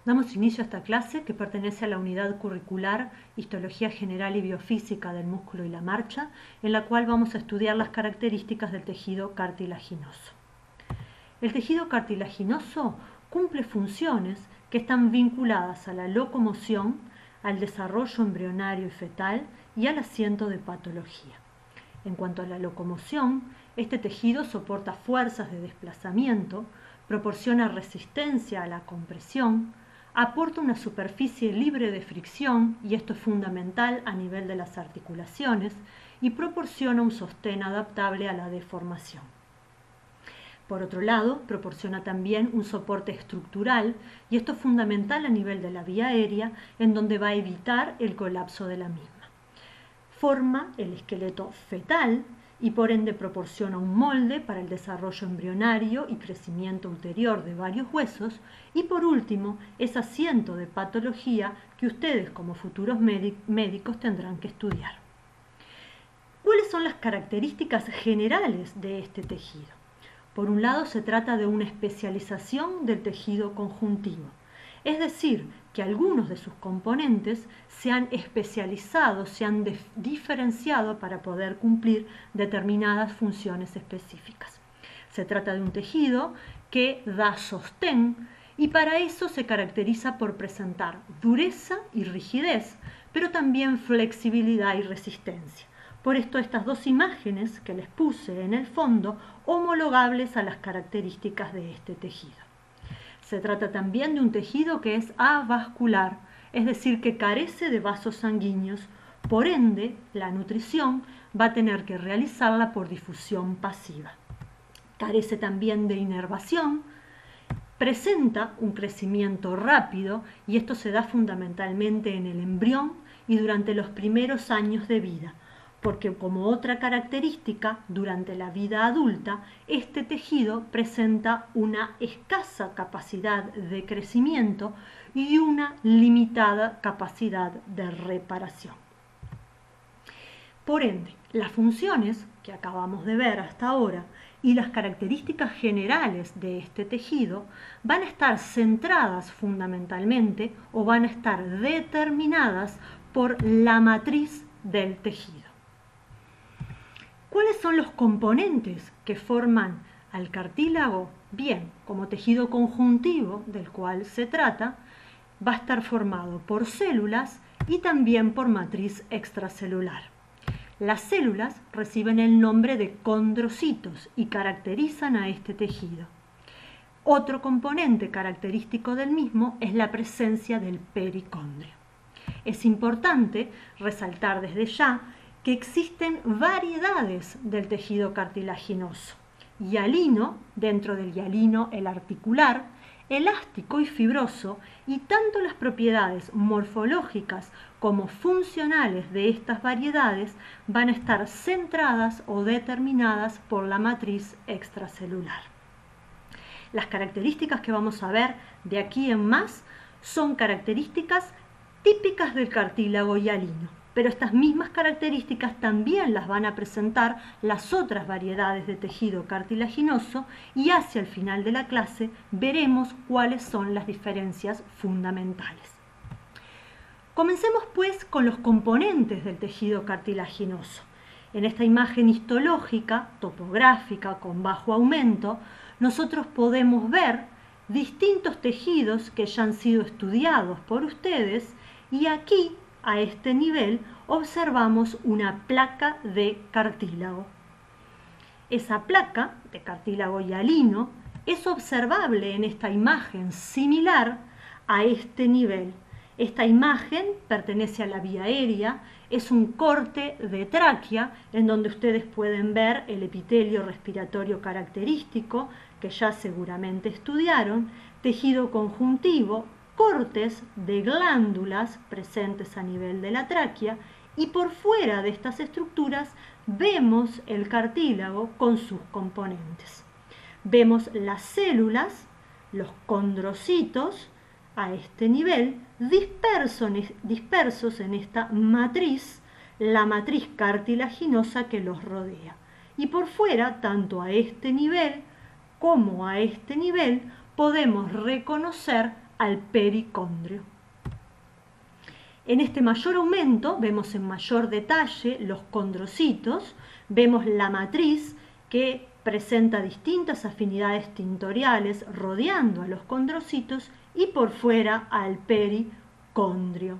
Damos inicio a esta clase que pertenece a la unidad curricular Histología General y Biofísica del Músculo y la Marcha, en la cual vamos a estudiar las características del tejido cartilaginoso. El tejido cartilaginoso cumple funciones que están vinculadas a la locomoción, al desarrollo embrionario y fetal y al asiento de patología. En cuanto a la locomoción, este tejido soporta fuerzas de desplazamiento, proporciona resistencia a la compresión, aporta una superficie libre de fricción, y esto es fundamental a nivel de las articulaciones, y proporciona un sostén adaptable a la deformación. Por otro lado, proporciona también un soporte estructural, y esto es fundamental a nivel de la vía aérea, en donde va a evitar el colapso de la misma. Forma el esqueleto fetal y por ende proporciona un molde para el desarrollo embrionario y crecimiento ulterior de varios huesos, y por último es asiento de patología que ustedes como futuros médicos tendrán que estudiar. ¿Cuáles son las características generales de este tejido? Por un lado, se trata de una especialización del tejido conjuntivo, es decir, que algunos de sus componentes se han especializado, se han diferenciado para poder cumplir determinadas funciones específicas. Se trata de un tejido que da sostén y para eso se caracteriza por presentar dureza y rigidez, pero también flexibilidad y resistencia. Por esto estas dos imágenes que les puse en el fondo, homologables a las características de este tejido. Se trata también de un tejido que es avascular, es decir, que carece de vasos sanguíneos, por ende, la nutrición va a tener que realizarla por difusión pasiva. Carece también de inervación, presenta un crecimiento rápido, y esto se da fundamentalmente en el embrión y durante los primeros años de vida, porque como otra característica, durante la vida adulta, este tejido presenta una escasa capacidad de crecimiento y una limitada capacidad de reparación. Por ende, las funciones que acabamos de ver hasta ahora y las características generales de este tejido van a estar centradas fundamentalmente o van a estar determinadas por la matriz del tejido. ¿Cuáles son los componentes que forman al cartílago? Bien, como tejido conjuntivo del cual se trata, va a estar formado por células y también por matriz extracelular. Las células reciben el nombre de condrocitos y caracterizan a este tejido. Otro componente característico del mismo es la presencia del pericondrio. Es importante resaltar desde ya que existen variedades del tejido cartilaginoso: hialino, dentro del hialino el articular, elástico y fibroso, y tanto las propiedades morfológicas como funcionales de estas variedades van a estar centradas o determinadas por la matriz extracelular. Las características que vamos a ver de aquí en más son características típicas del cartílago hialino, pero estas mismas características también las van a presentar las otras variedades de tejido cartilaginoso, y hacia el final de la clase veremos cuáles son las diferencias fundamentales. Comencemos pues con los componentes del tejido cartilaginoso. En esta imagen histológica, topográfica, con bajo aumento, nosotros podemos ver distintos tejidos que ya han sido estudiados por ustedes, y aquí, a este nivel, observamos una placa de cartílago. Esa placa de cartílago hialino es observable en esta imagen similar a este nivel. Esta imagen pertenece a la vía aérea, es un corte de tráquea en donde ustedes pueden ver el epitelio respiratorio característico, que ya seguramente estudiaron, tejido conjuntivo, cortes de glándulas presentes a nivel de la tráquea, y por fuera de estas estructuras vemos el cartílago con sus componentes. Vemos las células, los condrocitos, a este nivel, dispersos en esta matriz, la matriz cartilaginosa que los rodea. Y por fuera, tanto a este nivel como a este nivel, podemos reconocer al pericondrio. En este mayor aumento vemos en mayor detalle los condrocitos, vemos la matriz que presenta distintas afinidades tintoriales rodeando a los condrocitos y por fuera al pericondrio.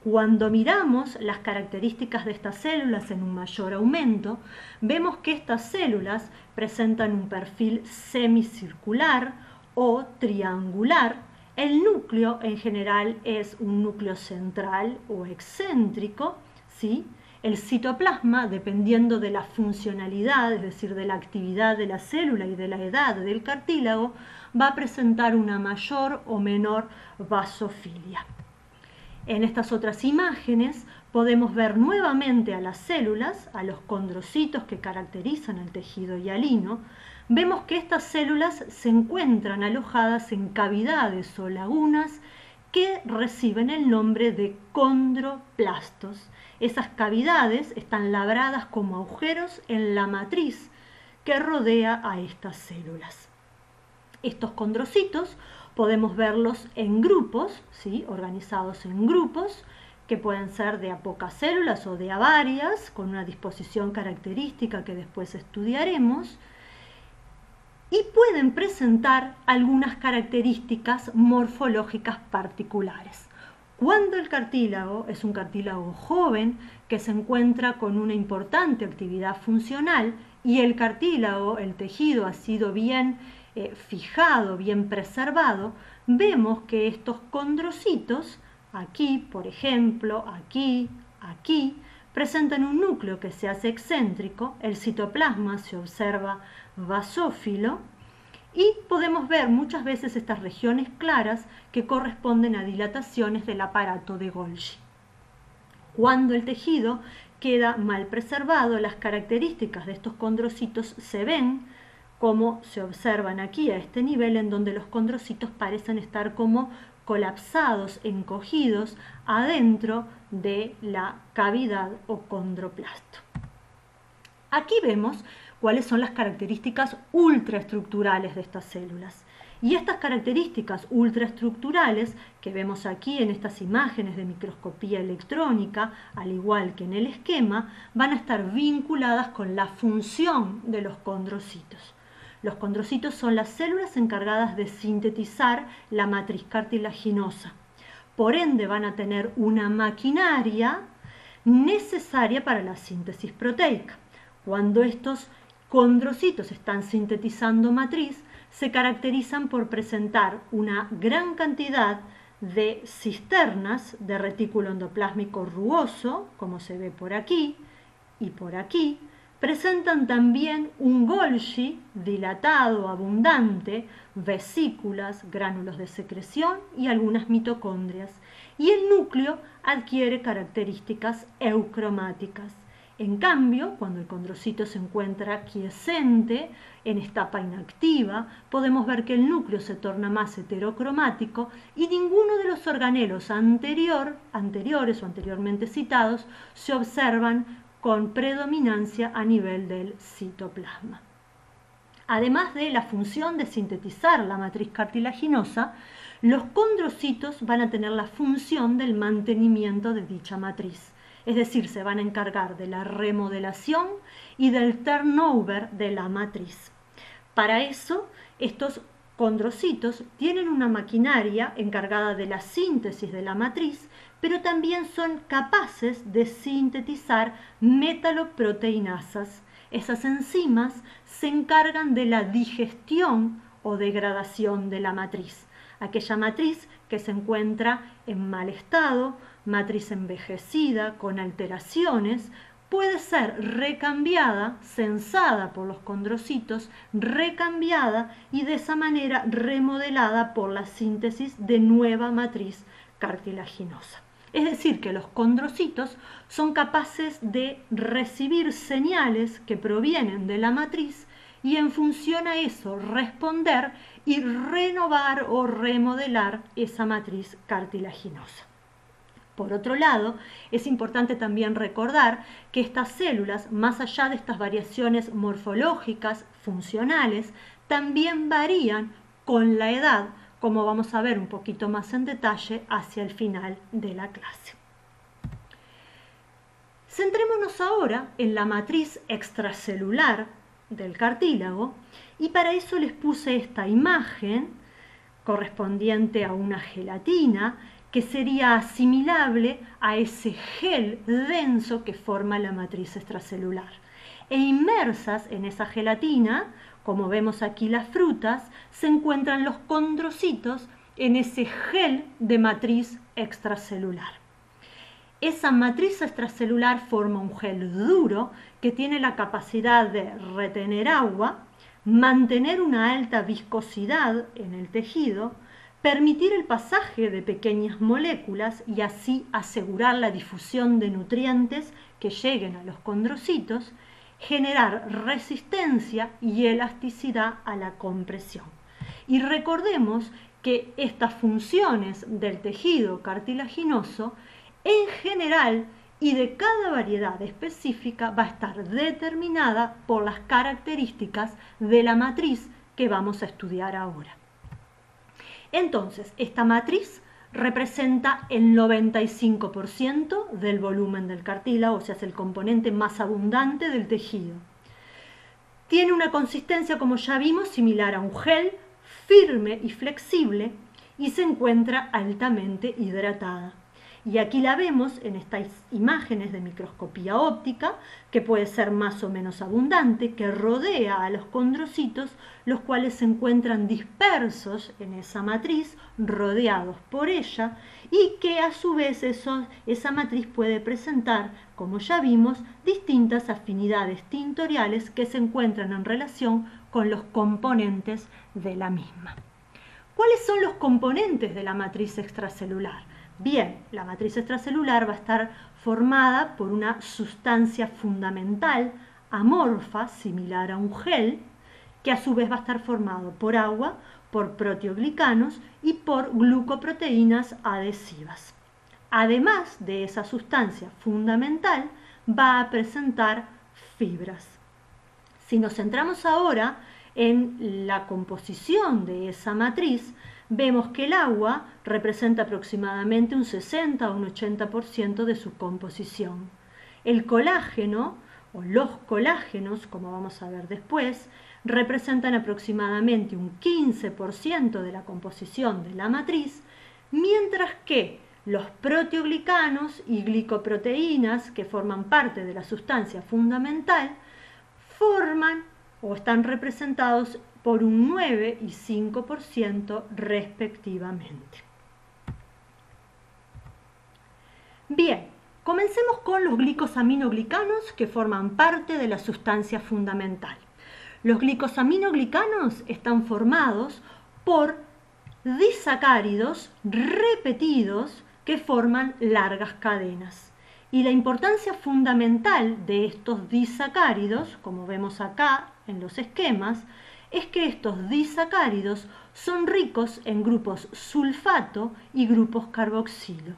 Cuando miramos las características de estas células en un mayor aumento, vemos que estas células presentan un perfil semicircular o triangular. El núcleo en general es un núcleo central o excéntrico, ¿sí? El citoplasma, dependiendo de la funcionalidad, es decir, de la actividad de la célula y de la edad del cartílago, va a presentar una mayor o menor basofilia. En estas otras imágenes podemos ver nuevamente a las células, a los condrocitos que caracterizan el tejido hialino. Vemos que estas células se encuentran alojadas en cavidades o lagunas que reciben el nombre de condroplastos. Esas cavidades están labradas como agujeros en la matriz que rodea a estas células. Estos condrocitos podemos verlos en grupos, ¿sí? Organizados en grupos, que pueden ser de a pocas células o de a varias, con una disposición característica que después estudiaremos, y pueden presentar algunas características morfológicas particulares. Cuando el cartílago es un cartílago joven que se encuentra con una importante actividad funcional y el cartílago, el tejido, ha sido bien fijado, bien preservado, vemos que estos condrocitos, aquí, por ejemplo, aquí, presentan un núcleo que se hace excéntrico, el citoplasma se observa basófilo y podemos ver muchas veces estas regiones claras que corresponden a dilataciones del aparato de Golgi. Cuando el tejido queda mal preservado, las características de estos condrocitos se ven como se observan aquí a este nivel, en donde los condrocitos parecen estar como colapsados, encogidos adentro de la cavidad o condroplasto. Aquí vemos cuáles son las características ultraestructurales de estas células. Y estas características ultraestructurales que vemos aquí en estas imágenes de microscopía electrónica, al igual que en el esquema, van a estar vinculadas con la función de los condrocitos. Los condrocitos son las células encargadas de sintetizar la matriz cartilaginosa. Por ende, van a tener una maquinaria necesaria para la síntesis proteica. Cuando estos condrocitos están sintetizando matriz, se caracterizan por presentar una gran cantidad de cisternas de retículo endoplásmico rugoso, como se ve por aquí y por aquí. Presentan también un Golgi dilatado, abundante, vesículas, gránulos de secreción y algunas mitocondrias. Y el núcleo adquiere características eucromáticas. En cambio, cuando el condrocito se encuentra quiescente, en etapa inactiva, podemos ver que el núcleo se torna más heterocromático y ninguno de los organelos anteriores o anteriormente citados se observan con predominancia a nivel del citoplasma. Además de la función de sintetizar la matriz cartilaginosa, los condrocitos van a tener la función del mantenimiento de dicha matriz. Es decir, se van a encargar de la remodelación y del turnover de la matriz. Para eso, estos condrocitos tienen una maquinaria encargada de la síntesis de la matriz, pero también son capaces de sintetizar metaloproteinasas. Esas enzimas se encargan de la digestión o degradación de la matriz. Aquella matriz que se encuentra en mal estado, matriz envejecida, con alteraciones, puede ser recambiada, censada por los condrocitos, recambiada y de esa manera remodelada por la síntesis de nueva matriz cartilaginosa. Es decir, que los condrocitos son capaces de recibir señales que provienen de la matriz y en función a eso responder y renovar o remodelar esa matriz cartilaginosa. Por otro lado, es importante también recordar que estas células, más allá de estas variaciones morfológicas, funcionales, también varían con la edad como vamos a ver un poquito más en detalle hacia el final de la clase. Centrémonos ahora en la matriz extracelular del cartílago y para eso les puse esta imagen correspondiente a una gelatina que sería asimilable a ese gel denso que forma la matriz extracelular. E inmersas en esa gelatina, como vemos aquí las frutas, se encuentran los condrocitos en ese gel de matriz extracelular. Esa matriz extracelular forma un gel duro que tiene la capacidad de retener agua, mantener una alta viscosidad en el tejido, permitir el pasaje de pequeñas moléculas y así asegurar la difusión de nutrientes que lleguen a los condrocitos, generar resistencia y elasticidad a la compresión. Y recordemos que estas funciones del tejido cartilaginoso en general y de cada variedad específica va a estar determinada por las características de la matriz que vamos a estudiar ahora. Entonces, esta matriz representa el 95% del volumen del cartílago, o sea, es el componente más abundante del tejido. Tiene una consistencia, como ya vimos, similar a un gel, firme y flexible, y se encuentra altamente hidratada. Y aquí la vemos en estas imágenes de microscopía óptica, que puede ser más o menos abundante, que rodea a los condrocitos, los cuales se encuentran dispersos en esa matriz, rodeados por ella, y que a su vez esa matriz puede presentar, como ya vimos, distintas afinidades tintoriales que se encuentran en relación con los componentes de la misma. ¿Cuáles son los componentes de la matriz extracelular? Bien, la matriz extracelular va a estar formada por una sustancia fundamental amorfa, similar a un gel, que a su vez va a estar formado por agua, por proteoglicanos y por glucoproteínas adhesivas. Además de esa sustancia fundamental, va a presentar fibras. Si nos centramos ahora en la composición de esa matriz, vemos que el agua representa aproximadamente un 60 o un 80% de su composición. El colágeno, o los colágenos, como vamos a ver después, representan aproximadamente un 15% de la composición de la matriz, mientras que los proteoglicanos y glicoproteínas, que forman parte de la sustancia fundamental, forman o están representados por un 9 y 5% respectivamente. Bien, comencemos con los glicosaminoglicanos que forman parte de la sustancia fundamental. Los glicosaminoglicanos están formados por disacáridos repetidos que forman largas cadenas. Y la importancia fundamental de estos disacáridos, como vemos acá en los esquemas, es que estos disacáridos son ricos en grupos sulfato y grupos carboxilo.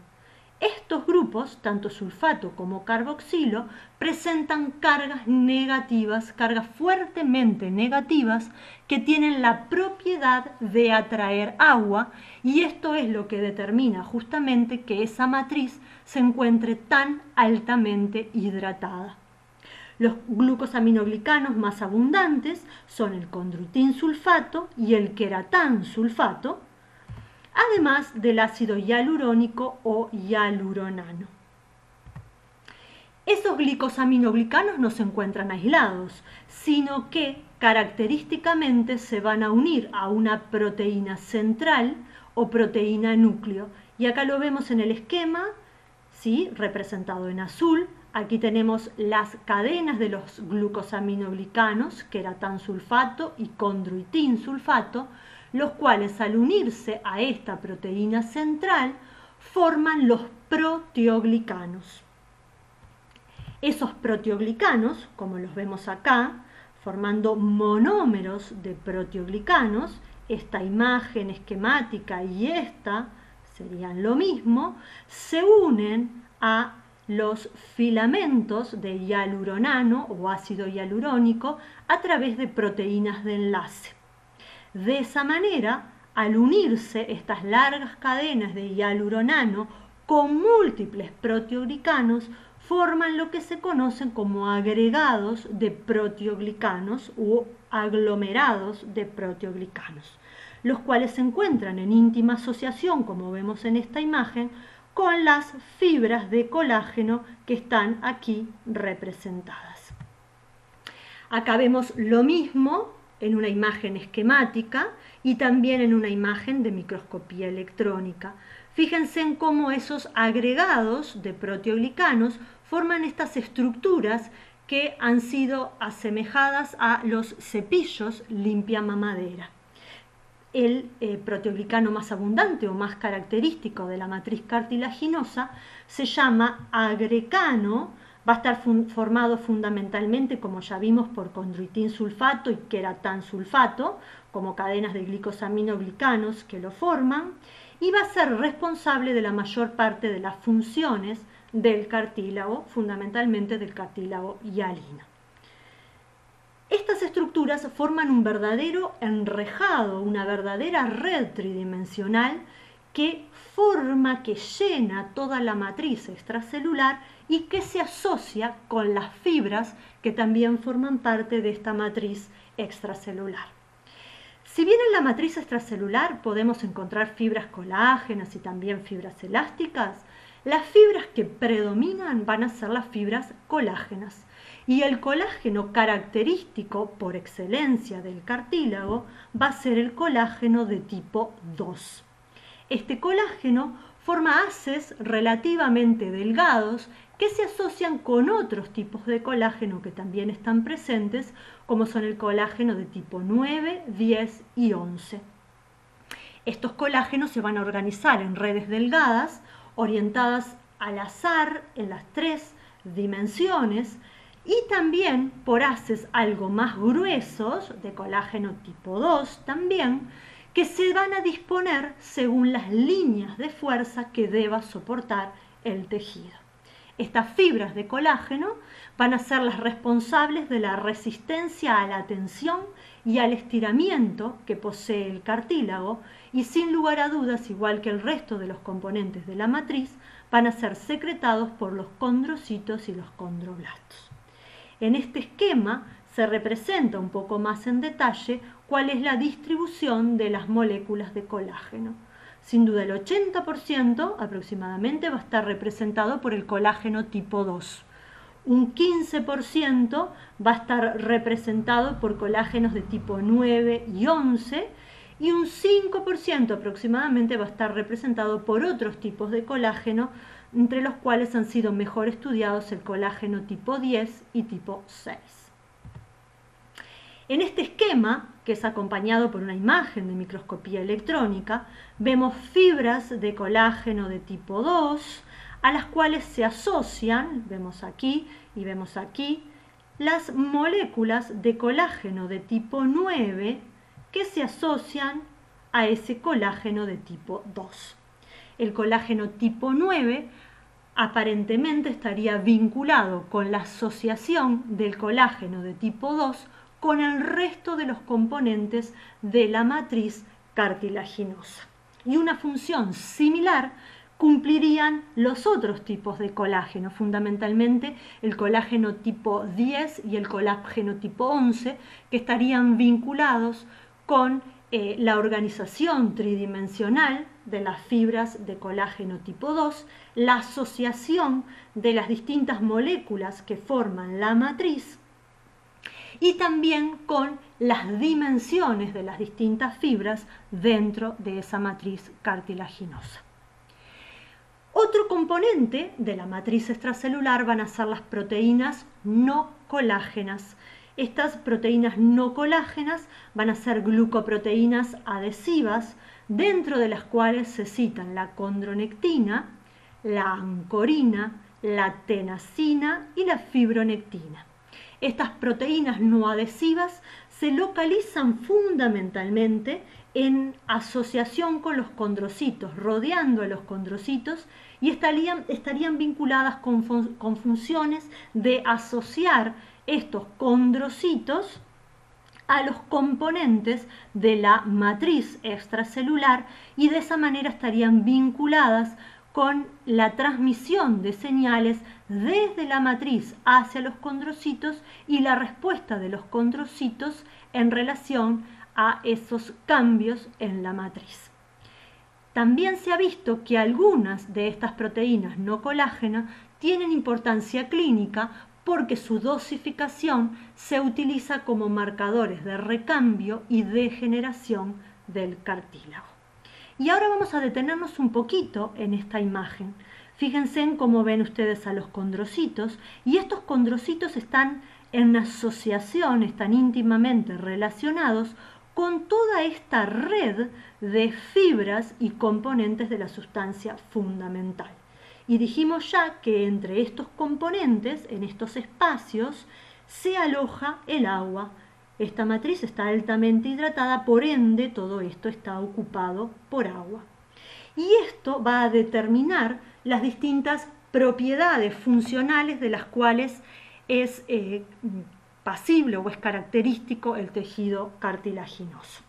Estos grupos, tanto sulfato como carboxilo, presentan cargas negativas, cargas fuertemente negativas, que tienen la propiedad de atraer agua, y esto es lo que determina justamente que esa matriz se encuentre tan altamente hidratada. Los glucosaminoglicanos más abundantes son el condroitin sulfato y el queratán sulfato, además del ácido hialurónico o hialuronano. Esos glicosaminoglicanos no se encuentran aislados, sino que característicamente se van a unir a una proteína central o proteína núcleo. Y acá lo vemos en el esquema, ¿sí?, representado en azul. Aquí tenemos las cadenas de los glucosaminoglicanos, queratán sulfato y condroitin sulfato, los cuales al unirse a esta proteína central forman los proteoglicanos. Esos proteoglicanos, como los vemos acá, formando monómeros de proteoglicanos, esta imagen esquemática y esta serían lo mismo, se unen a los filamentos de hialuronano o ácido hialurónico a través de proteínas de enlace. De esa manera, Al unirse estas largas cadenas de hialuronano con múltiples proteoglicanos, forman lo que se conocen como agregados de proteoglicanos u aglomerados de proteoglicanos, los cuales se encuentran en íntima asociación, como vemos en esta imagen, con las fibras de colágeno que están aquí representadas. Acá vemos lo mismo en una imagen esquemática y también en una imagen de microscopía electrónica. Fíjense en cómo esos agregados de proteoglicanos forman estas estructuras que han sido asemejadas a los cepillos limpia mamadera. El proteoglicano más abundante o más característico de la matriz cartilaginosa se llama agrecano. Va a estar formado fundamentalmente, como ya vimos, por condroitin sulfato y queratan sulfato, como cadenas de glicosaminoglicanos que lo forman, y va a ser responsable de la mayor parte de las funciones del cartílago, fundamentalmente del cartílago hialino. Estas estructuras forman un verdadero enrejado, una verdadera red tridimensional que forma, que llena toda la matriz extracelular y que se asocia con las fibras que también forman parte de esta matriz extracelular. Si bien en la matriz extracelular podemos encontrar fibras colágenas y también fibras elásticas, las fibras que predominan van a ser las fibras colágenas. Y el colágeno característico por excelencia del cartílago va a ser el colágeno de tipo 2. Este colágeno forma haces relativamente delgados que se asocian con otros tipos de colágeno que también están presentes, como son el colágeno de tipo 9, 10 y 11. Estos colágenos se van a organizar en redes delgadas, orientadas al azar en las 3 dimensiones, y también por haces algo más gruesos, de colágeno tipo 2 también, que se van a disponer según las líneas de fuerza que deba soportar el tejido. Estas fibras de colágeno van a ser las responsables de la resistencia a la tensión y al estiramiento que posee el cartílago y sin lugar a dudas, igual que el resto de los componentes de la matriz, van a ser secretados por los condrocitos y los condroblastos. En este esquema se representa un poco más en detalle cuál es la distribución de las moléculas de colágeno. Sin duda el 80% aproximadamente va a estar representado por el colágeno tipo 2. Un 15% va a estar representado por colágenos de tipo 9 y 11 y un 5% aproximadamente va a estar representado por otros tipos de colágeno, entre los cuales han sido mejor estudiados el colágeno tipo 10 y tipo 6. En este esquema, que es acompañado por una imagen de microscopía electrónica, vemos fibras de colágeno de tipo 2, a las cuales se asocian, vemos aquí y vemos aquí, las moléculas de colágeno de tipo 9 que se asocian a ese colágeno de tipo 2. El colágeno tipo 9 aparentemente estaría vinculado con la asociación del colágeno de tipo 2 con el resto de los componentes de la matriz cartilaginosa. Y una función similar cumplirían los otros tipos de colágeno, fundamentalmente el colágeno tipo 10 y el colágeno tipo 11, que estarían vinculados con la organización tridimensional de las fibras de colágeno tipo 2, la asociación de las distintas moléculas que forman la matriz y también con las dimensiones de las distintas fibras dentro de esa matriz cartilaginosa. Otro componente de la matriz extracelular van a ser las proteínas no colágenas. Estas proteínas no colágenas van a ser glucoproteínas adhesivas, dentro de las cuales se citan la condronectina, la ancorina, la tenasina y la fibronectina. Estas proteínas no adhesivas se localizan fundamentalmente en asociación con los condrocitos, rodeando a los condrocitos, y estarían vinculadas con funciones de asociar estos condrocitos a los componentes de la matriz extracelular y de esa manera estarían vinculadas con la transmisión de señales desde la matriz hacia los condrocitos y la respuesta de los condrocitos en relación a esos cambios en la matriz. También se ha visto que algunas de estas proteínas no colágena tienen importancia clínica porque su dosificación se utiliza como marcadores de recambio y degeneración del cartílago. Y ahora vamos a detenernos un poquito en esta imagen. Fíjense en cómo ven ustedes a los condrocitos, y estos condrocitos están en asociación, están íntimamente relacionados con toda esta red de fibras y componentes de la sustancia fundamental. Y dijimos ya que entre estos componentes, en estos espacios, se aloja el agua. Esta matriz está altamente hidratada, por ende todo esto está ocupado por agua. Y esto va a determinar las distintas propiedades funcionales de las cuales es pasible o es característico el tejido cartilaginoso.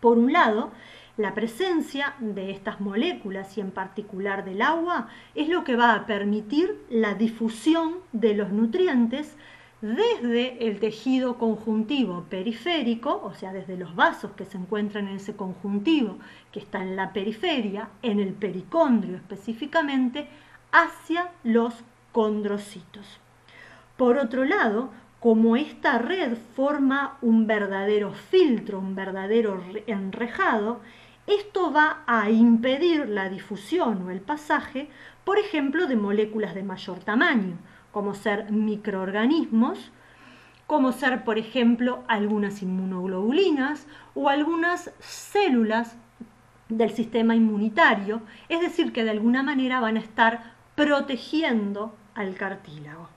Por un lado, la presencia de estas moléculas y en particular del agua es lo que va a permitir la difusión de los nutrientes desde el tejido conjuntivo periférico, o sea, desde los vasos que se encuentran en ese conjuntivo que está en la periferia, en el pericondrio específicamente, hacia los condrocitos. Por otro lado, como esta red forma un verdadero filtro, un verdadero enrejado, esto va a impedir la difusión o el pasaje, por ejemplo, de moléculas de mayor tamaño, como ser microorganismos, como ser, por ejemplo, algunas inmunoglobulinas o algunas células del sistema inmunitario, es decir, que de alguna manera van a estar protegiendo al cartílago.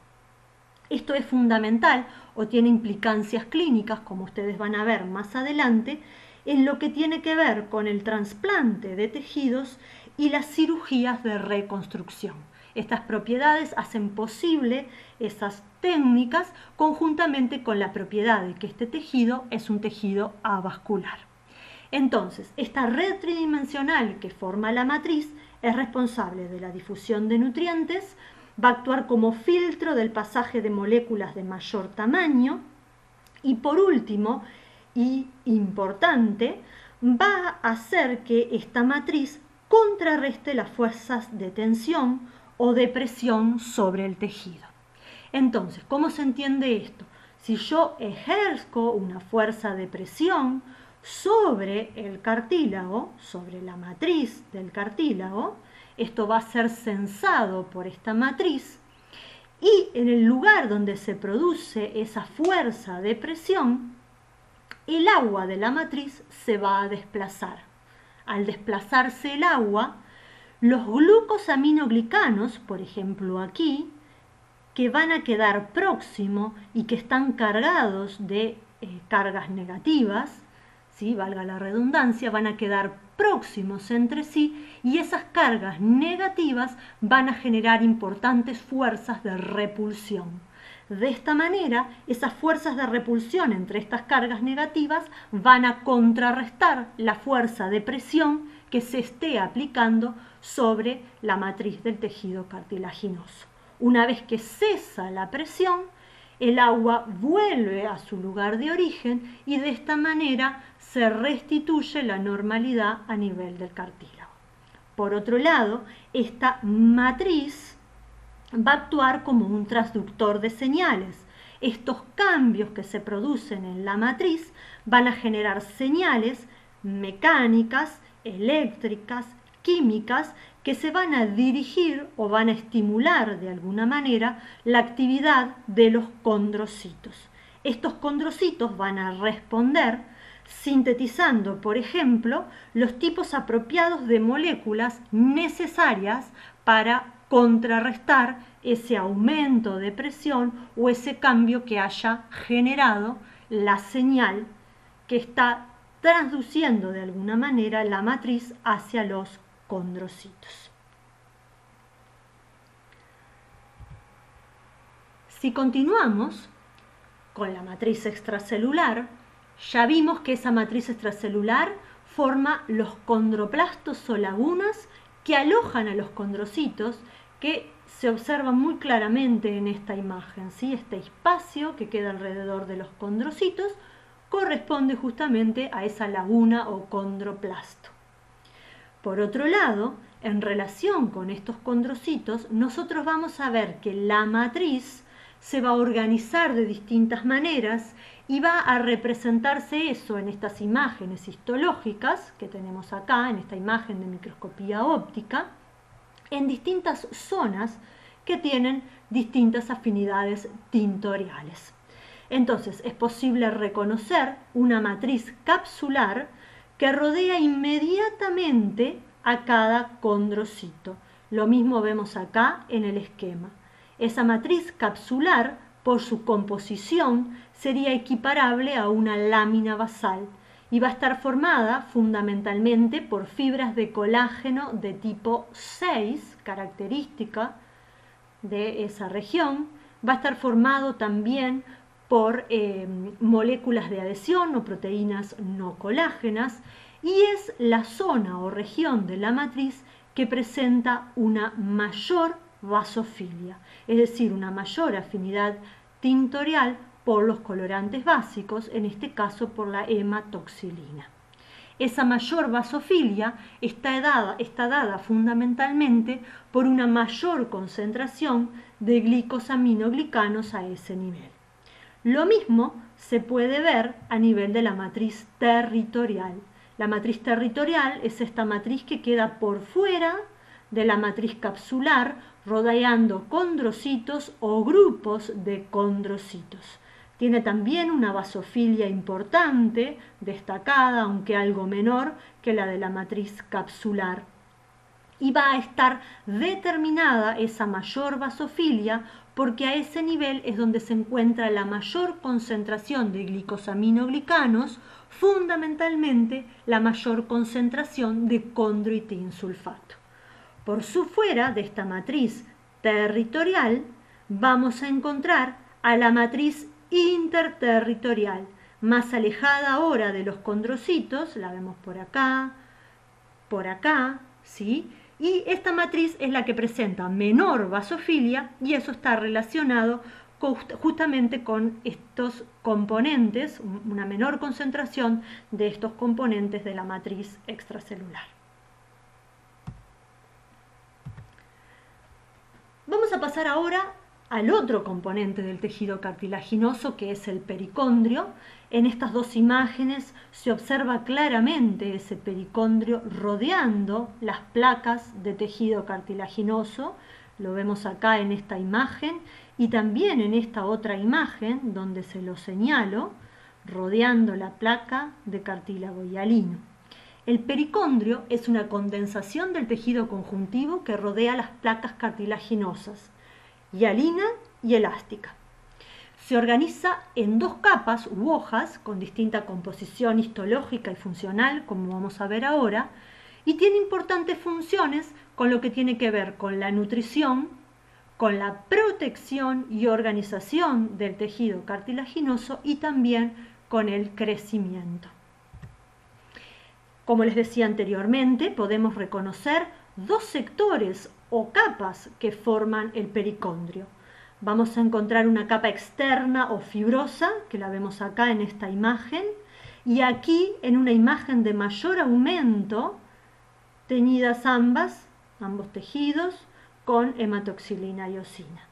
Esto es fundamental o tiene implicancias clínicas, como ustedes van a ver más adelante, en lo que tiene que ver con el trasplante de tejidos y las cirugías de reconstrucción. Estas propiedades hacen posible esas técnicas conjuntamente con la propiedad de que este tejido es un tejido avascular. Entonces, esta red tridimensional que forma la matriz es responsable de la difusión de nutrientes, va a actuar como filtro del pasaje de moléculas de mayor tamaño y por último, y importante, va a hacer que esta matriz contrarreste las fuerzas de tensión o de presión sobre el tejido. Entonces, ¿cómo se entiende esto? Si yo ejerzo una fuerza de presión sobre el cartílago, sobre la matriz del cartílago, esto va a ser sensado por esta matriz y en el lugar donde se produce esa fuerza de presión, el agua de la matriz se va a desplazar. Al desplazarse el agua, los glucosaminoglicanos, por ejemplo aquí, que van a quedar próximos y que están cargados de cargas negativas, ¿sí? Valga la redundancia, van a quedar próximos entre sí y esas cargas negativas van a generar importantes fuerzas de repulsión. De esta manera, esas fuerzas de repulsión entre estas cargas negativas van a contrarrestar la fuerza de presión que se esté aplicando sobre la matriz del tejido cartilaginoso. Una vez que cesa la presión, el agua vuelve a su lugar de origen y de esta manera se restituye la normalidad a nivel del cartílago. Por otro lado, esta matriz va a actuar como un transductor de señales. Estos cambios que se producen en la matriz van a generar señales mecánicas, eléctricas, químicas, que se van a dirigir o van a estimular de alguna manera la actividad de los condrocitos. Estos condrocitos van a responder sintetizando, por ejemplo, los tipos apropiados de moléculas necesarias para contrarrestar ese aumento de presión o ese cambio que haya generado la señal que está transduciendo de alguna manera la matriz hacia los condrocitos. Si continuamos con la matriz extracelular, Ya vimos que esa matriz extracelular forma los condroplastos o lagunas que alojan a los condrocitos, que se observa muy claramente en esta imagen, ¿sí? Este espacio que queda alrededor de los condrocitos corresponde justamente a esa laguna o condroplasto. Por otro lado, en relación con estos condrocitos, nosotros vamos a ver que la matriz se va a organizar de distintas maneras y va a representarse eso en estas imágenes histológicas que tenemos acá, en esta imagen de microscopía óptica, en distintas zonas que tienen distintas afinidades tintoriales. Entonces, es posible reconocer una matriz capsular que rodea inmediatamente a cada condrocito. Lo mismo vemos acá en el esquema. Esa matriz capsular, por su composición, sería equiparable a una lámina basal y va a estar formada fundamentalmente por fibras de colágeno de tipo 6, característica de esa región. Va a estar formado también por moléculas de adhesión o proteínas no colágenas, y es la zona o región de la matriz que presenta una mayor vasofilia, es decir, una mayor afinidad tintorial por los colorantes básicos, en este caso por la hematoxilina. Esa mayor vasofilia está dada fundamentalmente por una mayor concentración de glicosaminoglicanos a ese nivel. Lo mismo se puede ver a nivel de la matriz territorial. La matriz territorial es esta matriz que queda por fuera de la matriz capsular, rodeando condrocitos o grupos de condrocitos. Tiene también una vasofilia importante, destacada, aunque algo menor que la de la matriz capsular. Y va a estar determinada esa mayor vasofilia porque a ese nivel es donde se encuentra la mayor concentración de glicosaminoglicanos, fundamentalmente la mayor concentración de condroitinsulfato. Por su fuera de esta matriz territorial vamos a encontrar a la matriz interterritorial, más alejada ahora de los condrocitos, la vemos por acá, ¿sí? Y esta matriz es la que presenta menor vasofilia y eso está relacionado justamente con estos componentes, una menor concentración de estos componentes de la matriz extracelular. Vamos a pasar ahora al otro componente del tejido cartilaginoso, que es el pericondrio. En estas dos imágenes se observa claramente ese pericondrio rodeando las placas de tejido cartilaginoso. Lo vemos acá en esta imagen y también en esta otra imagen donde se lo señalo, rodeando la placa de cartílago hialino. El pericondrio es una condensación del tejido conjuntivo que rodea las placas cartilaginosas, hialina y elástica. Se organiza en dos capas u hojas con distinta composición histológica y funcional, como vamos a ver ahora, y tiene importantes funciones con lo que tiene que ver con la nutrición, con la protección y organización del tejido cartilaginoso y también con el crecimiento. Como les decía anteriormente, podemos reconocer dos sectores o capas que forman el pericondrio. Vamos a encontrar una capa externa o fibrosa, que la vemos acá en esta imagen, y aquí en una imagen de mayor aumento, teñidas ambos tejidos con hematoxilina y eosina.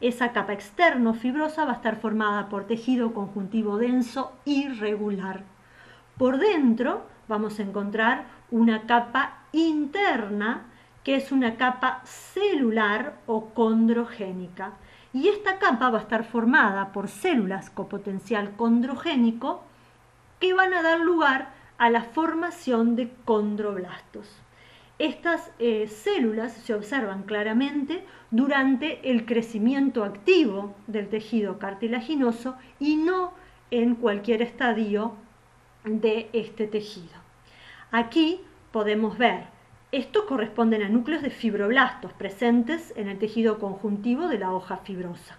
Esa capa externa o fibrosa va a estar formada por tejido conjuntivo denso irregular. Por dentro vamos a encontrar una capa interna, que es una capa celular o condrogénica. Y esta capa va a estar formada por células con potencial condrogénico que van a dar lugar a la formación de condroblastos. Estas células se observan claramente durante el crecimiento activo del tejido cartilaginoso y no en cualquier estadio de este tejido. Aquí podemos ver, estos corresponden a núcleos de fibroblastos presentes en el tejido conjuntivo de la hoja fibrosa.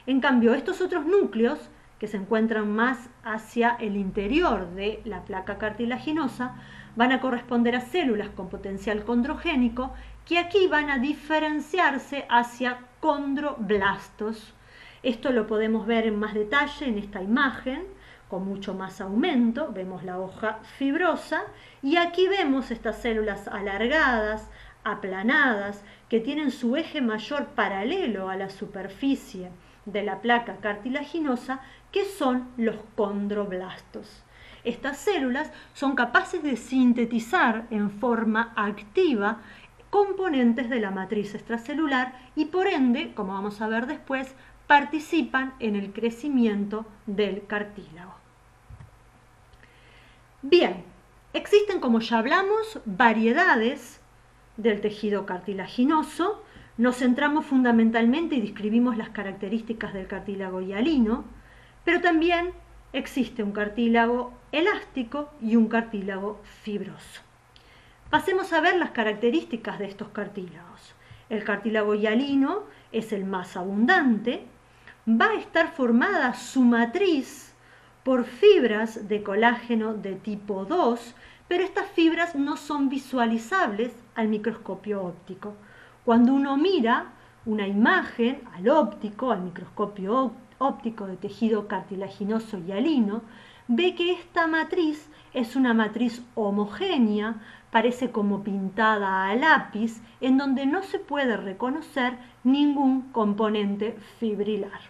En cambio, estos otros núcleos que se encuentran más hacia el interior de la placa cartilaginosa, van a corresponder a células con potencial condrogénico, que aquí van a diferenciarse hacia condroblastos. Esto lo podemos ver en más detalle en esta imagen, con mucho más aumento. Vemos la hoja fibrosa y aquí vemos estas células alargadas, aplanadas, que tienen su eje mayor paralelo a la superficie de la placa cartilaginosa, que son los condroblastos. Estas células son capaces de sintetizar en forma activa componentes de la matriz extracelular y por ende, como vamos a ver después, participan en el crecimiento del cartílago. Bien, existen, como ya hablamos, variedades del tejido cartilaginoso. Nos centramos fundamentalmente y describimos las características del cartílago hialino, pero también existe un cartílago elástico y un cartílago fibroso. Pasemos a ver las características de estos cartílagos. El cartílago hialino es el más abundante. Va a estar formada su matriz por fibras de colágeno de tipo 2, pero estas fibras no son visualizables al microscopio óptico. Cuando uno mira una imagen al óptico, al microscopio óptico de tejido cartilaginoso hialino, ve que esta matriz es una matriz homogénea, parece como pintada a lápiz, en donde no se puede reconocer ningún componente fibrilar.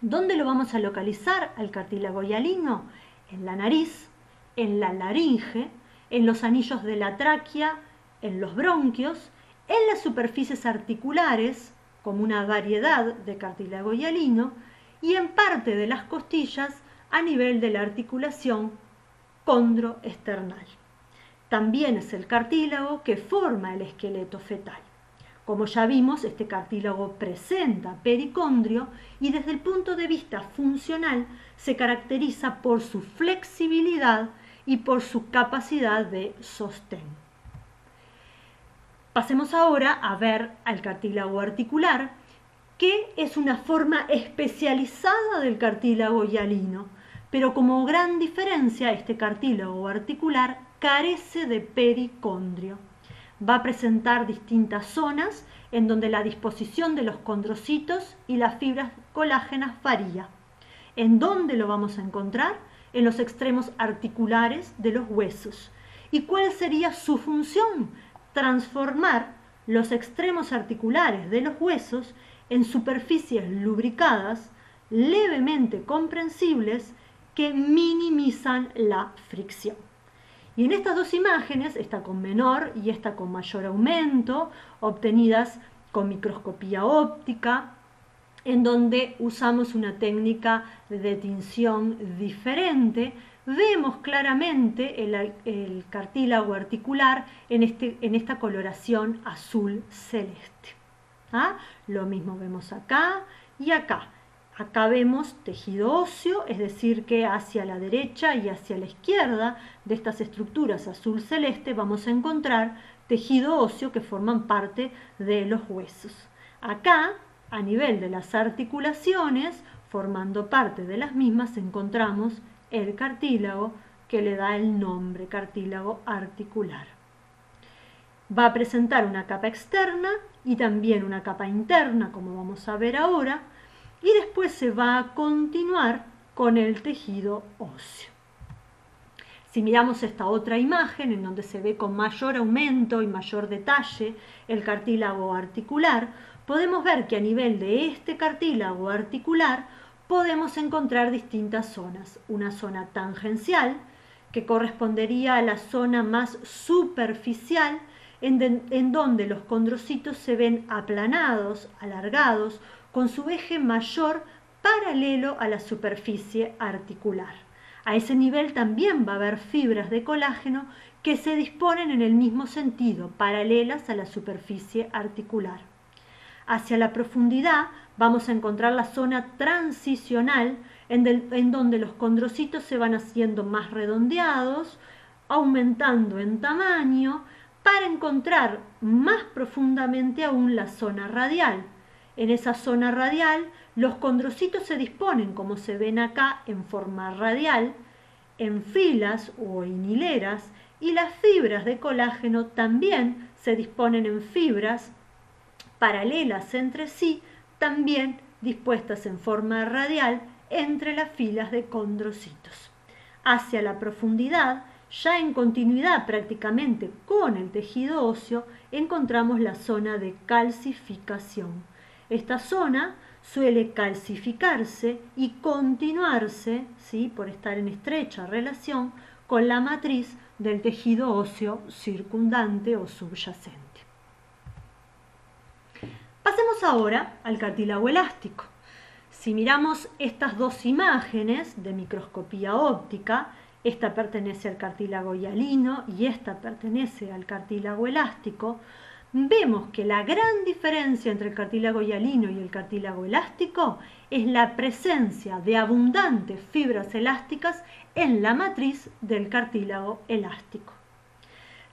¿Dónde lo vamos a localizar al cartílago hialino? En la nariz, en la laringe, en los anillos de la tráquea, en los bronquios, en las superficies articulares, como una variedad de cartílago hialino, y en parte de las costillas a nivel de la articulación condroesternal. También es el cartílago que forma el esqueleto fetal. Como ya vimos, este cartílago presenta pericondrio y desde el punto de vista funcional se caracteriza por su flexibilidad y por su capacidad de sostén. Pasemos ahora a ver al cartílago articular, que es una forma especializada del cartílago hialino, pero como gran diferencia, este cartílago articular carece de pericondrio. Va a presentar distintas zonas en donde la disposición de los condrocitos y las fibras colágenas varía. ¿En dónde lo vamos a encontrar? En los extremos articulares de los huesos. ¿Y cuál sería su función? Transformar los extremos articulares de los huesos en superficies lubricadas, levemente comprensibles, que minimizan la fricción. Y en estas dos imágenes, esta con menor y esta con mayor aumento, obtenidas con microscopía óptica, en donde usamos una técnica de tinción diferente, vemos claramente el cartílago articular en esta coloración azul celeste. ¿Ah? Lo mismo vemos acá y acá. Acá vemos tejido óseo, es decir que hacia la derecha y hacia la izquierda de estas estructuras azul celeste vamos a encontrar tejido óseo que forman parte de los huesos. Acá, a nivel de las articulaciones, formando parte de las mismas, encontramos el cartílago que le da el nombre, cartílago articular. Va a presentar una capa externa y también una capa interna, como vamos a ver ahora, y después se va a continuar con el tejido óseo. Si miramos esta otra imagen en donde se ve con mayor aumento y mayor detalle el cartílago articular, podemos ver que a nivel de este cartílago articular podemos encontrar distintas zonas. Una zona tangencial, que correspondería a la zona más superficial, en donde los condrocitos se ven aplanados, alargados, con su eje mayor paralelo a la superficie articular. A ese nivel también va a haber fibras de colágeno que se disponen en el mismo sentido, paralelas a la superficie articular. Hacia la profundidad vamos a encontrar la zona transicional en donde los condrocitos se van haciendo más redondeados, aumentando en tamaño, para encontrar más profundamente aún la zona radial, en esa zona radial, los condrocitos se disponen, como se ven acá, en forma radial, en filas o en hileras, y las fibras de colágeno también se disponen en fibras paralelas entre sí, también dispuestas en forma radial entre las filas de condrocitos. Hacia la profundidad, ya en continuidad prácticamente con el tejido óseo, encontramos la zona de calcificación. Esta zona suele calcificarse y continuarse, ¿sí?, por estar en estrecha relación con la matriz del tejido óseo circundante o subyacente. Pasemos ahora al cartílago elástico. Si miramos estas dos imágenes de microscopía óptica, esta pertenece al cartílago hialino y esta pertenece al cartílago elástico, vemos que la gran diferencia entre el cartílago hialino y el cartílago elástico es la presencia de abundantes fibras elásticas en la matriz del cartílago elástico.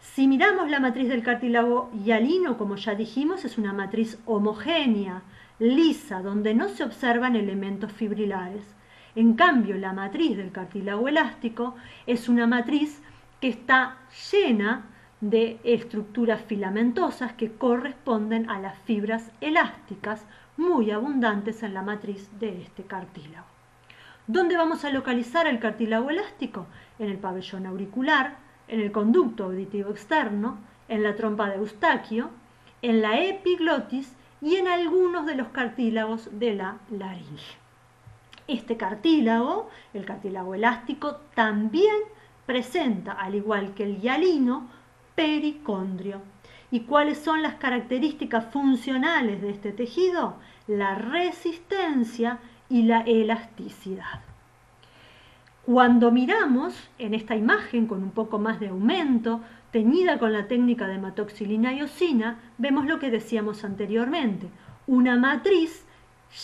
Si miramos la matriz del cartílago hialino, como ya dijimos, es una matriz homogénea, lisa, donde no se observan elementos fibrilares. En cambio, la matriz del cartílago elástico es una matriz que está llena de estructuras filamentosas que corresponden a las fibras elásticas muy abundantes en la matriz de este cartílago. ¿Dónde vamos a localizar el cartílago elástico? En el pabellón auricular, en el conducto auditivo externo, en la trompa de Eustaquio, en la epiglotis y en algunos de los cartílagos de la laringe. Este cartílago, el cartílago elástico, también presenta, al igual que el hialino, pericondrio. ¿Y cuáles son las características funcionales de este tejido? La resistencia y la elasticidad. Cuando miramos en esta imagen con un poco más de aumento, teñida con la técnica de hematoxilina y eosina, vemos lo que decíamos anteriormente, una matriz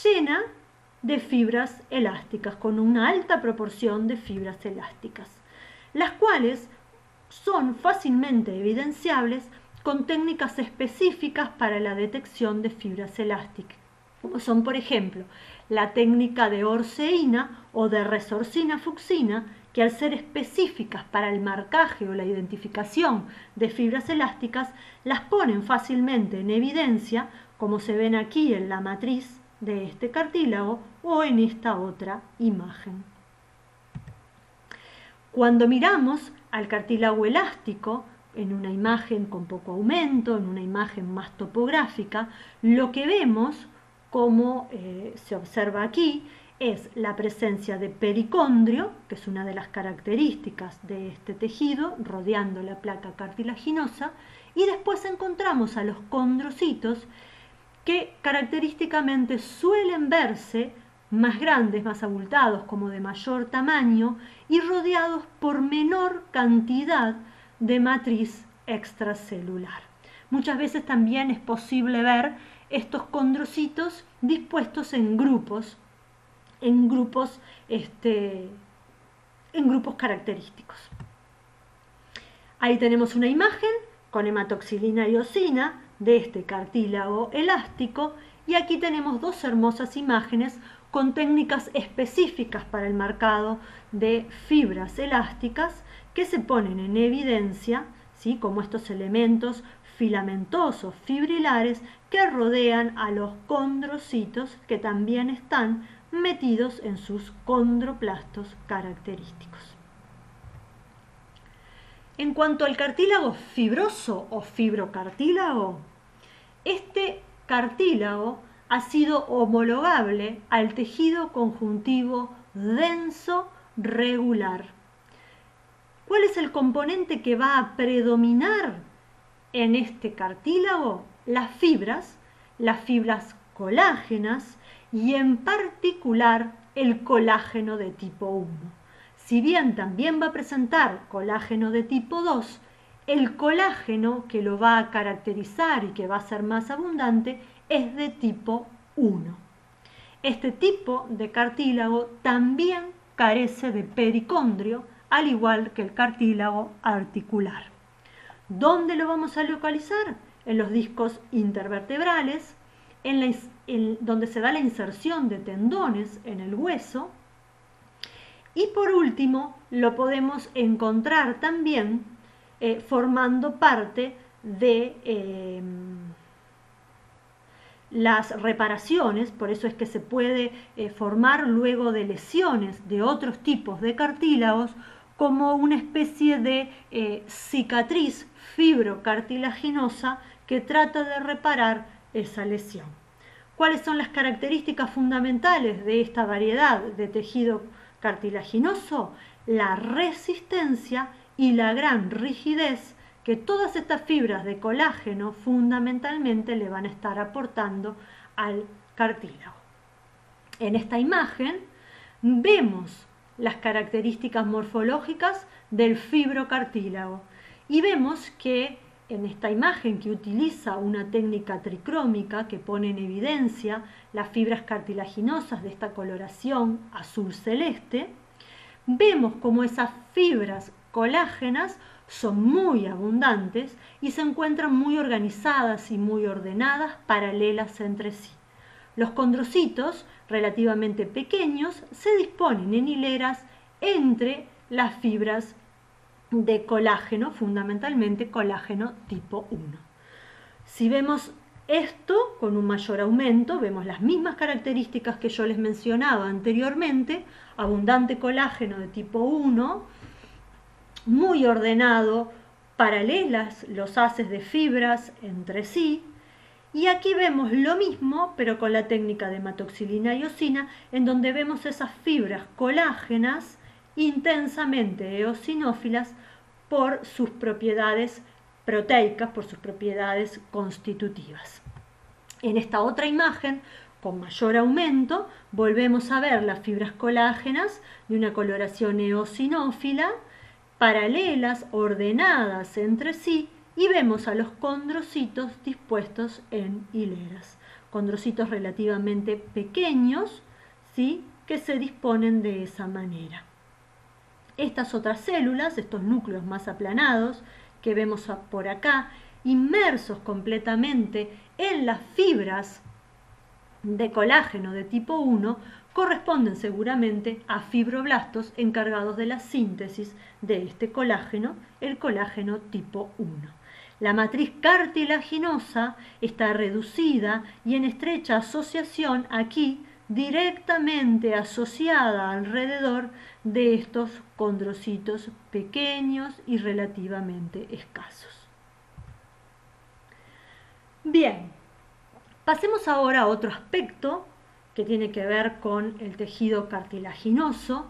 llena de fibras elásticas, con una alta proporción de fibras elásticas, las cuales son fácilmente evidenciables con técnicas específicas para la detección de fibras elásticas, como son, por ejemplo, la técnica de orceína o de resorcina-fucsina, que al ser específicas para el marcaje o la identificación de fibras elásticas, las ponen fácilmente en evidencia, como se ven aquí en la matriz de este cartílago o en esta otra imagen. Cuando miramos al cartílago elástico, en una imagen con poco aumento, en una imagen más topográfica, lo que vemos, como se observa aquí, es la presencia de pericondrio, que es una de las características de este tejido, rodeando la placa cartilaginosa, y después encontramos a los condrocitos, que característicamente suelen verse más grandes, más abultados, como de mayor tamaño, y rodeados por menor cantidad de matriz extracelular. Muchas veces también es posible ver estos condrocitos dispuestos en grupos característicos. Ahí tenemos una imagen con hematoxilina y eosina de este cartílago elástico, y aquí tenemos dos hermosas imágenes con técnicas específicas para el marcado de fibras elásticas que se ponen en evidencia, ¿sí?, como estos elementos filamentosos fibrilares que rodean a los condrocitos, que también están metidos en sus condroplastos característicos. En cuanto al cartílago fibroso o fibrocartílago, este cartílago ha sido homologable al tejido conjuntivo denso regular. ¿Cuál es el componente que va a predominar en este cartílago? Las fibras colágenas y en particular el colágeno de tipo 1. Si bien también va a presentar colágeno de tipo 2, el colágeno que lo va a caracterizar y que va a ser más abundante es de tipo 1. Este tipo de cartílago también carece de pericondrio, al igual que el cartílago articular. ¿Dónde lo vamos a localizar? En los discos intervertebrales, donde se da la inserción de tendones en el hueso. Y por último, lo podemos encontrar también formando parte de las reparaciones, por eso es que se puede formar luego de lesiones de otros tipos de cartílagos como una especie de cicatriz fibrocartilaginosa que trata de reparar esa lesión. ¿Cuáles son las características fundamentales de esta variedad de tejido cartilaginoso? La resistencia y la gran rigidez que todas estas fibras de colágeno fundamentalmente le van a estar aportando al cartílago. En esta imagen vemos las características morfológicas del fibrocartílago y vemos que en esta imagen, que utiliza una técnica tricrómica que pone en evidencia las fibras cartilaginosas de esta coloración azul celeste, vemos como esas fibras colágenas son muy abundantes y se encuentran muy organizadas y muy ordenadas, paralelas entre sí. Los condrocitos, relativamente pequeños, se disponen en hileras entre las fibras de colágeno, fundamentalmente colágeno tipo 1. Si vemos esto con un mayor aumento, vemos las mismas características que yo les mencionaba anteriormente: abundante colágeno de tipo 1, muy ordenado, paralelas los haces de fibras entre sí. Y aquí vemos lo mismo, pero con la técnica de hematoxilina y eosina, en donde vemos esas fibras colágenas intensamente eosinófilas por sus propiedades proteicas, por sus propiedades constitutivas. En esta otra imagen, con mayor aumento, volvemos a ver las fibras colágenas de una coloración eosinófila, paralelas, ordenadas entre sí, y vemos a los condrocitos dispuestos en hileras. Condrocitos relativamente pequeños, ¿sí?, que se disponen de esa manera. Estas otras células, estos núcleos más aplanados que vemos por acá, inmersos completamente en las fibras de colágeno de tipo 1, corresponden seguramente a fibroblastos encargados de la síntesis de este colágeno, el colágeno tipo 1. La matriz cartilaginosa está reducida y en estrecha asociación aquí, directamente asociada alrededor de estos condrocitos pequeños y relativamente escasos. Bien, pasemos ahora a otro aspecto que tiene que ver con el tejido cartilaginoso,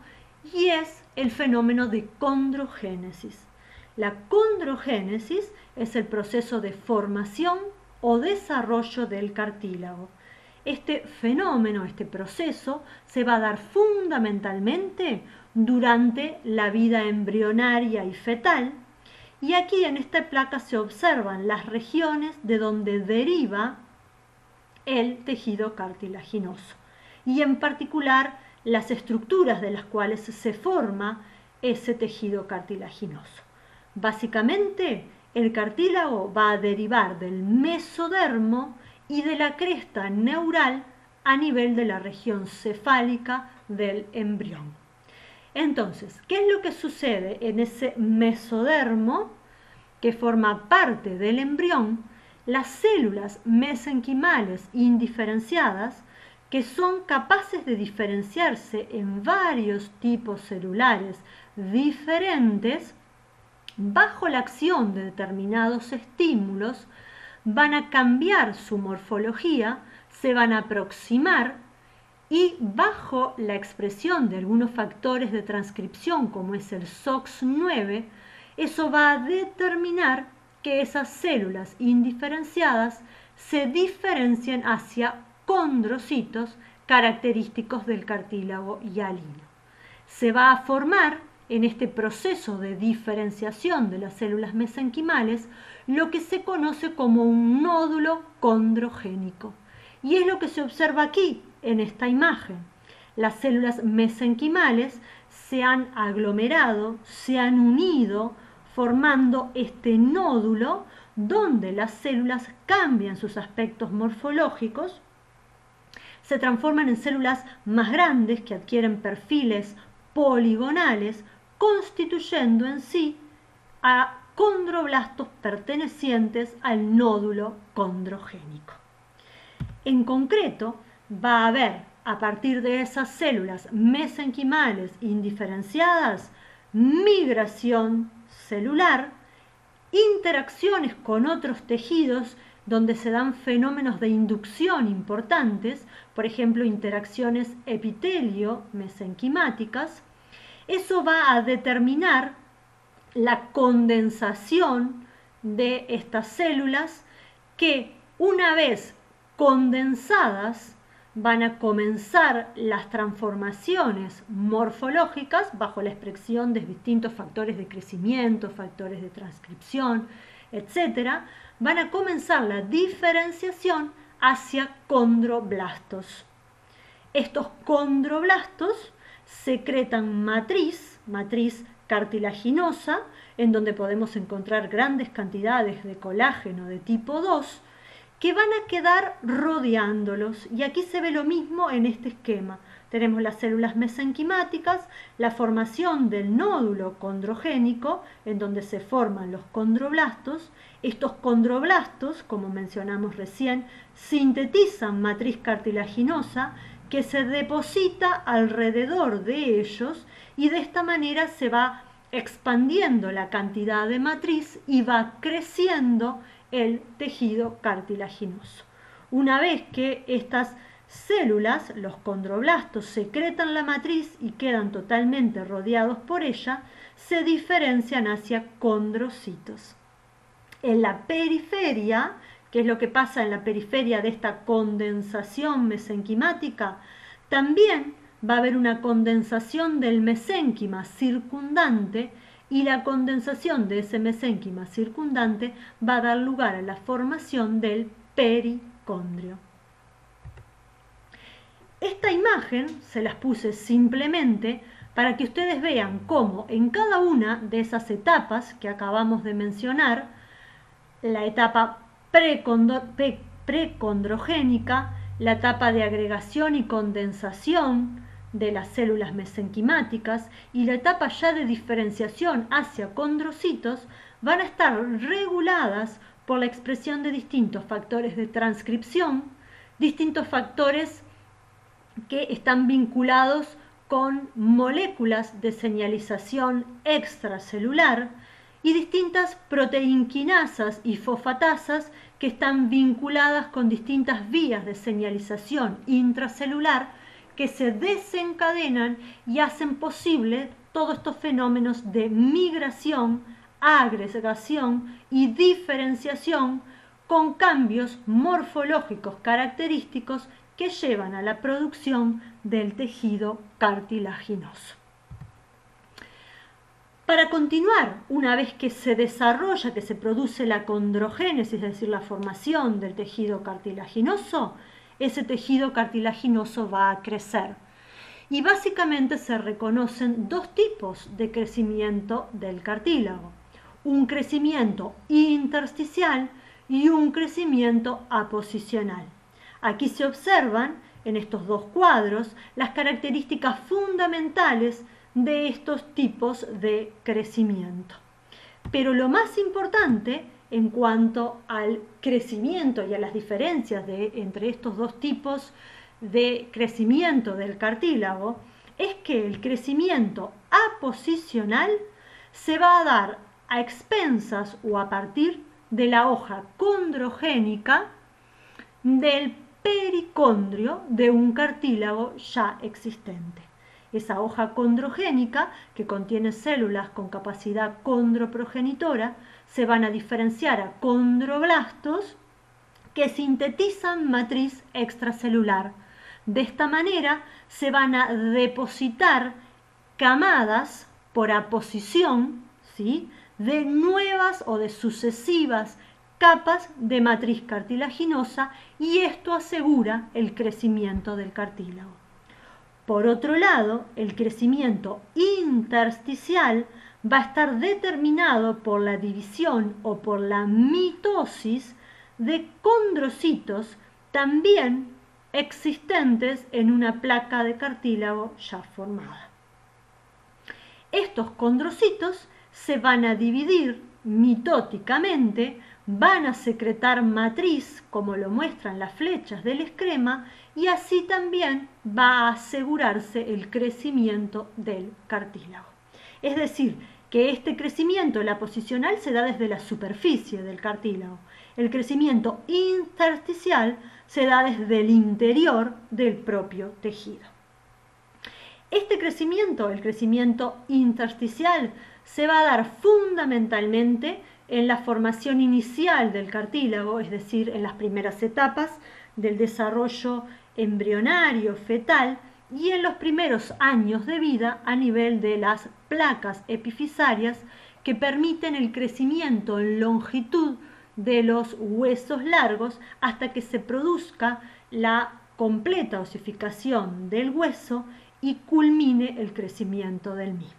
y es el fenómeno de condrogénesis. La condrogénesis es el proceso de formación o desarrollo del cartílago. Este fenómeno, este proceso, se va a dar fundamentalmente durante la vida embrionaria y fetal, y aquí en esta placa se observan las regiones de donde deriva el tejido cartilaginoso, y en particular las estructuras de las cuales se forma ese tejido cartilaginoso. Básicamente, el cartílago va a derivar del mesodermo y de la cresta neural a nivel de la región cefálica del embrión. Entonces, ¿qué es lo que sucede en ese mesodermo que forma parte del embrión? Las células mesenquimales indiferenciadas, que son capaces de diferenciarse en varios tipos celulares diferentes, bajo la acción de determinados estímulos, van a cambiar su morfología, se van a aproximar, y bajo la expresión de algunos factores de transcripción como es el SOX9, eso va a determinar que esas células indiferenciadas se diferencien hacia condrocitos característicos del cartílago hialino. Se va a formar en este proceso de diferenciación de las células mesenquimales lo que se conoce como un nódulo condrogénico. Y es lo que se observa aquí en esta imagen. Las células mesenquimales se han aglomerado, se han unido, formando este nódulo donde las células cambian sus aspectos morfológicos, se transforman en células más grandes que adquieren perfiles poligonales, constituyendo en sí a condroblastos pertenecientes al nódulo condrogénico. En concreto, va a haber, a partir de esas células mesenquimales indiferenciadas, migración celular, interacciones con otros tejidos donde se dan fenómenos de inducción importantes, por ejemplo, interacciones epitelio-mesenquimáticas. Eso va a determinar la condensación de estas células que, una vez condensadas, van a comenzar las transformaciones morfológicas bajo la expresión de distintos factores de crecimiento, factores de transcripción, etc. Van a comenzar la diferenciación hacia condroblastos. Estos condroblastos secretan matriz cartilaginosa, en donde podemos encontrar grandes cantidades de colágeno de tipo 2, que van a quedar rodeándolos. Y aquí se ve lo mismo en este esquema. Tenemos las células mesenquimáticas, la formación del nódulo condrogénico, en donde se forman los condroblastos. Estos condroblastos, como mencionamos recién, sintetizan matriz cartilaginosa que se deposita alrededor de ellos, y de esta manera se va expandiendo la cantidad de matriz y va creciendo el tejido cartilaginoso. Una vez que estas células, los condroblastos, secretan la matriz y quedan totalmente rodeados por ella, se diferencian hacia condrocitos. En la periferia, ¿qué es lo que pasa en la periferia de esta condensación mesenquimática? También va a haber una condensación del mesénquima circundante, y la condensación de ese mesénquima circundante va a dar lugar a la formación del pericondrio. Esta imagen se las puse simplemente para que ustedes vean cómo en cada una de esas etapas que acabamos de mencionar, la etapa precondrogénica, la etapa de agregación y condensación de las células mesenquimáticas y la etapa ya de diferenciación hacia condrocitos, van a estar reguladas por la expresión de distintos factores de transcripción, distintos factores que están vinculados con moléculas de señalización extracelular y distintas proteinquinasas y fosfatasas que están vinculadas con distintas vías de señalización intracelular que se desencadenan y hacen posible todos estos fenómenos de migración, agregación y diferenciación con cambios morfológicos característicos que llevan a la producción del tejido cartilaginoso. Para continuar, una vez que se desarrolla, que se produce la condrogénesis, es decir, la formación del tejido cartilaginoso, ese tejido cartilaginoso va a crecer. Y básicamente se reconocen dos tipos de crecimiento del cartílago: un crecimiento intersticial y un crecimiento aposicional. Aquí se observan en estos dos cuadros las características fundamentales de estos tipos de crecimiento. Pero lo más importante en cuanto al crecimiento y a las diferencias entre estos dos tipos de crecimiento del cartílago es que el crecimiento aposicional se va a dar a expensas o a partir de la hoja condrogénica del pericondrio de un cartílago ya existente. Esa hoja condrogénica, que contiene células con capacidad condroprogenitora, se van a diferenciar a condroblastos que sintetizan matriz extracelular. De esta manera se van a depositar camadas por aposición, ¿sí?, de nuevas o de sucesivas capas de matriz cartilaginosa, y esto asegura el crecimiento del cartílago. Por otro lado, el crecimiento intersticial va a estar determinado por la división o por la mitosis de condrocitos también existentes en una placa de cartílago ya formada. Estos condrocitos se van a dividir mitóticamente, van a secretar matriz, como lo muestran las flechas del esquema, y así también va a asegurarse el crecimiento del cartílago. Es decir, que este crecimiento, la posicional, se da desde la superficie del cartílago. El crecimiento intersticial se da desde el interior del propio tejido. Este crecimiento, el crecimiento intersticial, se va a dar fundamentalmente en la formación inicial del cartílago, es decir, en las primeras etapas del desarrollo embrionario fetal y en los primeros años de vida a nivel de las placas epifisarias que permiten el crecimiento en longitud de los huesos largos hasta que se produzca la completa osificación del hueso y culmine el crecimiento del mismo.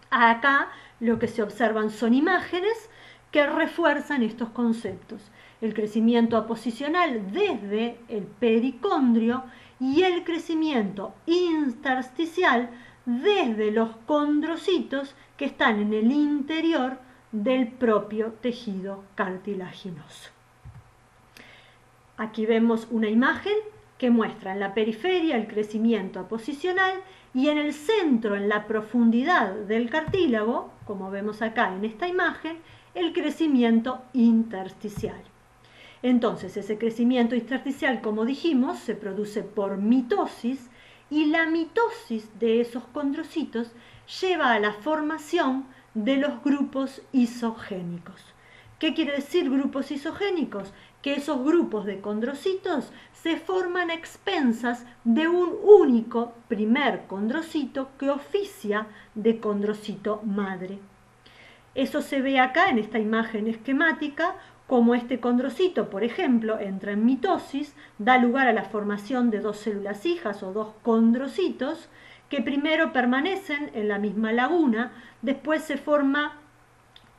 Acá lo que se observan son imágenes que refuerzan estos conceptos. El crecimiento aposicional desde el pericondrio y el crecimiento intersticial desde los condrocitos que están en el interior del propio tejido cartilaginoso. Aquí vemos una imagen que muestra en la periferia el crecimiento aposicional y en el centro, en la profundidad del cartílago, como vemos acá en esta imagen, el crecimiento intersticial. Entonces, ese crecimiento intersticial, como dijimos, se produce por mitosis y la mitosis de esos condrocitos lleva a la formación de los grupos isogénicos. ¿Qué quiere decir grupos isogénicos? Que esos grupos de condrocitos se forman a expensas de un único primer condrocito que oficia de condrocito madre. Eso se ve acá en esta imagen esquemática, como este condrocito, por ejemplo, entra en mitosis, da lugar a la formación de dos células hijas o dos condrocitos que primero permanecen en la misma laguna, después se forma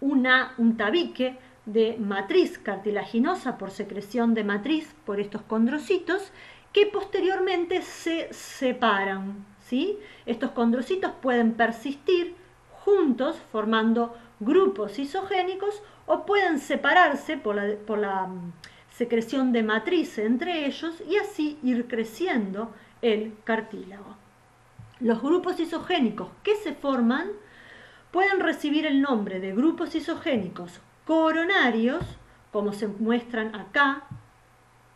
un tabique de matriz cartilaginosa por secreción de matriz por estos condrocitos que posteriormente se separan, ¿sí? Estos condrocitos pueden persistir juntos formando grupos isogénicos o pueden separarse por la secreción de matriz entre ellos y así ir creciendo el cartílago. Los grupos isogénicos que se forman pueden recibir el nombre de grupos isogénicos coronarios, como se muestran acá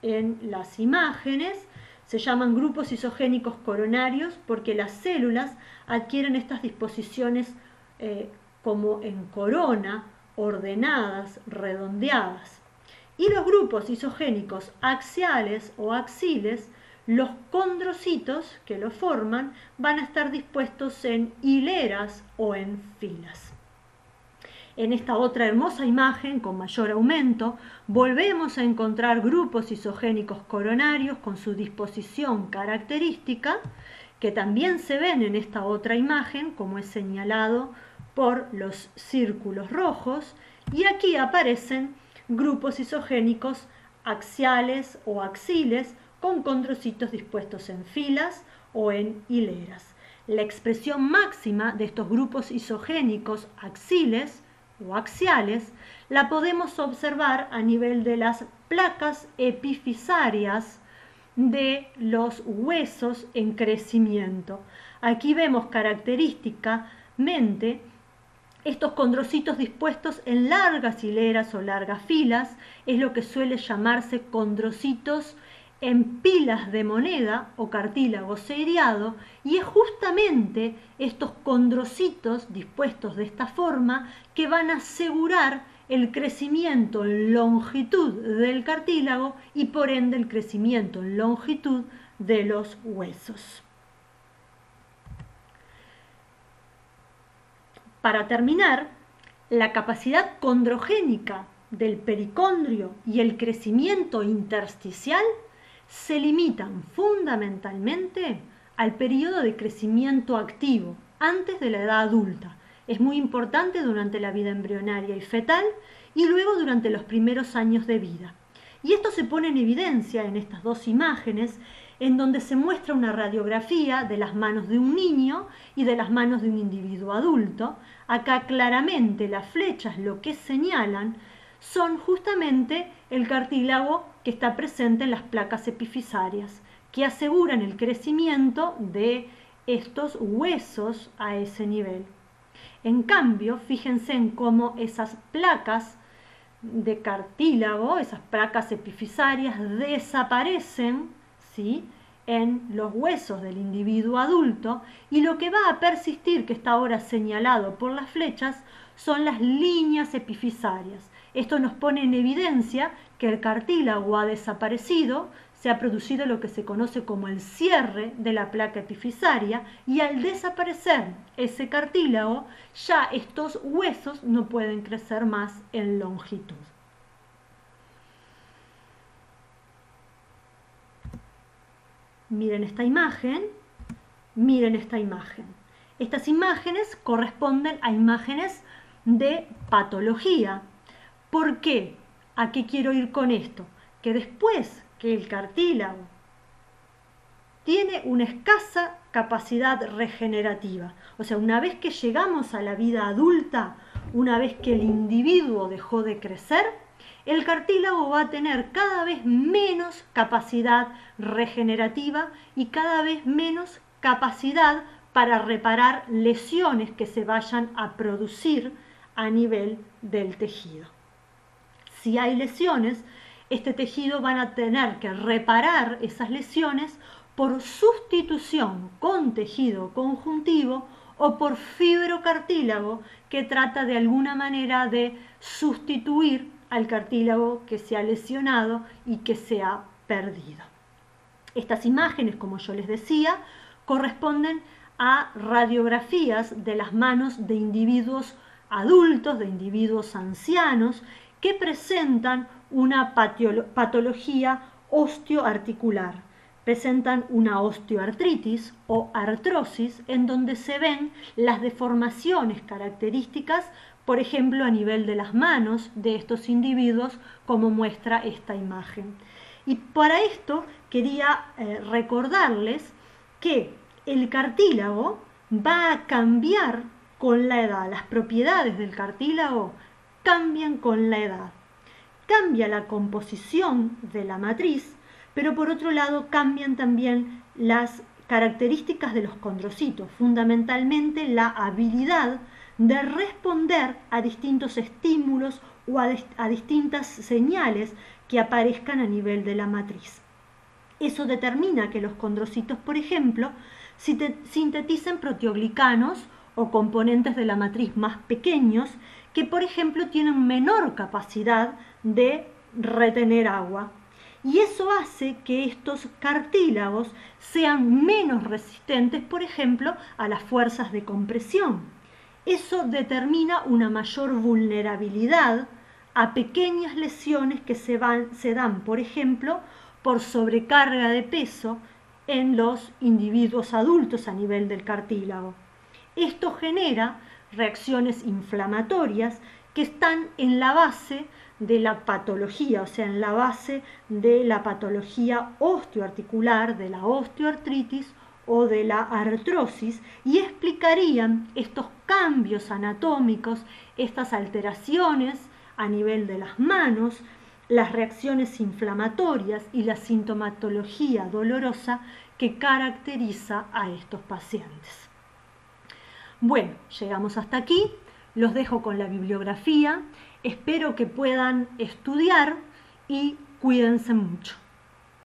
en las imágenes. Se llaman grupos isogénicos coronarios porque las células adquieren estas disposiciones como en corona, ordenadas, redondeadas. Y los grupos isogénicos axiales o axiles, los condrocitos que lo forman, van a estar dispuestos en hileras o en filas. En esta otra hermosa imagen, con mayor aumento, volvemos a encontrar grupos isogénicos coronarios con su disposición característica, que también se ven en esta otra imagen, como es señalado por los círculos rojos, y aquí aparecen grupos isogénicos axiales o axiles con condrocitos dispuestos en filas o en hileras. La expresión máxima de estos grupos isogénicos axiles o axiales la podemos observar a nivel de las placas epifisarias de los huesos en crecimiento. Aquí vemos característicamente estos condrocitos dispuestos en largas hileras o largas filas, es lo que suele llamarse condrocitos en pilas de moneda o cartílago seriado, y es justamente estos condrocitos dispuestos de esta forma que van a asegurar el crecimiento en longitud del cartílago y por ende el crecimiento en longitud de los huesos. Para terminar, la capacidad condrogénica del pericondrio y el crecimiento intersticial se limitan fundamentalmente al periodo de crecimiento activo, antes de la edad adulta, Es muy importante durante la vida embrionaria y fetal y luego durante los primeros años de vida. Y esto se pone en evidencia en estas dos imágenes, en donde se muestra una radiografía de las manos de un niño y de las manos de un individuo adulto. Acá claramente las flechas lo que señalan son justamente el cartílago que está presente en las placas epifisarias, que aseguran el crecimiento de estos huesos a ese nivel. En cambio, fíjense en cómo esas placas de cartílago, esas placas epifisarias, desaparecen, ¿sí?, en los huesos del individuo adulto, y lo que va a persistir, que está ahora señalado por las flechas, son las líneas epifisarias. Esto nos pone en evidencia que el cartílago ha desaparecido, se ha producido lo que se conoce como el cierre de la placa epifisaria, y al desaparecer ese cartílago, ya estos huesos no pueden crecer más en longitud. Miren esta imagen, miren esta imagen. Estas imágenes corresponden a imágenes de patología. ¿Por qué? ¿A qué quiero ir con esto? Que después que el cartílago tiene una escasa capacidad regenerativa, o sea, una vez que llegamos a la vida adulta, una vez que el individuo dejó de crecer, el cartílago va a tener cada vez menos capacidad regenerativa y cada vez menos capacidad para reparar lesiones que se vayan a producir a nivel del tejido. Si hay lesiones, este tejido van a tener que reparar esas lesiones por sustitución con tejido conjuntivo o por fibrocartílago, que trata de alguna manera de sustituir al cartílago que se ha lesionado y que se ha perdido. Estas imágenes, como yo les decía, corresponden a radiografías de las manos de individuos adultos, de individuos ancianos, que presentan una patología osteoarticular. Presentan una osteoartritis o artrosis, en donde se ven las deformaciones características, por ejemplo, a nivel de las manos de estos individuos, como muestra esta imagen. Y para esto quería recordarles que el cartílago va a cambiar con la edad. Las propiedades del cartílago cambian con la edad. Cambia la composición de la matriz, pero por otro lado cambian también las características de los condrocitos, fundamentalmente la habilidad de responder a distintos estímulos o a distintas señales que aparezcan a nivel de la matriz. Eso determina que los condrocitos, por ejemplo, sinteticen proteoglicanos o componentes de la matriz más pequeños, que por ejemplo tienen menor capacidad de retener agua. Y eso hace que estos cartílagos sean menos resistentes, por ejemplo, a las fuerzas de compresión. Eso determina una mayor vulnerabilidad a pequeñas lesiones que se dan, por ejemplo, por sobrecarga de peso en los individuos adultos a nivel del cartílago. Esto genera reacciones inflamatorias que están en la base de la patología, o sea, en la base de la patología osteoarticular, de la osteoartritis o de la artrosis, y explicarían estos cambios anatómicos, estas alteraciones a nivel de las manos, las reacciones inflamatorias y la sintomatología dolorosa que caracteriza a estos pacientes. Bueno, llegamos hasta aquí, los dejo con la bibliografía, espero que puedan estudiar y cuídense mucho.